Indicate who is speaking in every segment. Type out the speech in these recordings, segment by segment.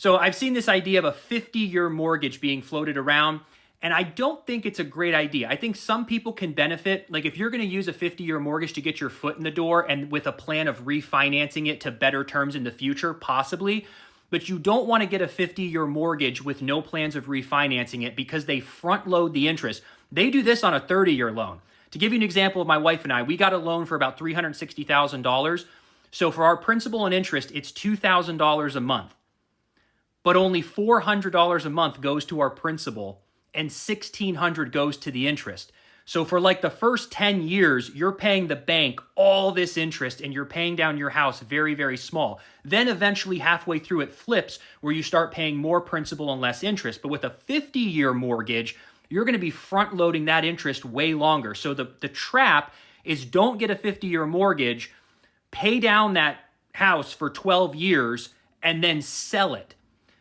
Speaker 1: So I've seen this idea of a 50-year mortgage being floated around, and I don't think it's a great idea. I think some people can benefit. Like if you're going to use a 50-year mortgage to get your foot in the door and with a plan of refinancing it to better terms in the future, possibly, but you don't want to get a 50-year mortgage with no plans of refinancing it because they front load the interest. They do this on a 30-year loan. To give you an example of my wife and I, we got a loan for about $360,000. So for our principal and interest, it's $2,000 a month. But only $400 a month goes to our principal and $1,600 goes to the interest. So for like the first 10 years, you're paying the bank all this interest and you're paying down your house very, very small. Then eventually halfway through it flips where you start paying more principal and less interest. But with a 50-year mortgage, you're going to be front loading that interest way longer. So the trap is don't get a 50-year mortgage, pay down that house for 12 years, and then sell it.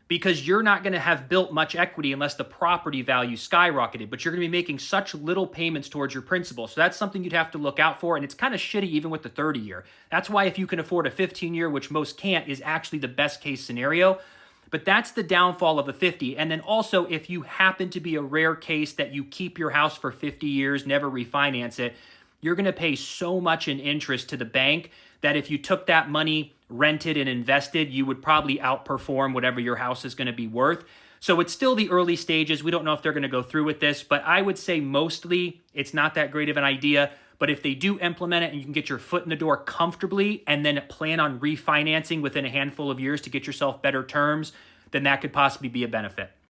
Speaker 1: Because you're not going to have built much equity unless the property value skyrocketed, but you're going to be making such little payments towards your principal. So that's something you'd have to look out for, and it's kind of shitty even with the 30-year. That's why if you can afford a 15-year, which most can't, is actually the best case scenario. But that's the downfall of the 50. And then also, if you happen to be a rare case that you keep your house for 50 years, never refinance it, you're going to pay so much in interest to the bank that if you took that money, rented and invested, you would probably outperform whatever your house is going to be worth. So it's still the early stages. We don't know if they're going to go through with this, but I would say mostly it's not that great of an idea. But if they do implement it and you can get your foot in the door comfortably and then plan on refinancing within a handful of years to get yourself better terms, then that could possibly be a benefit.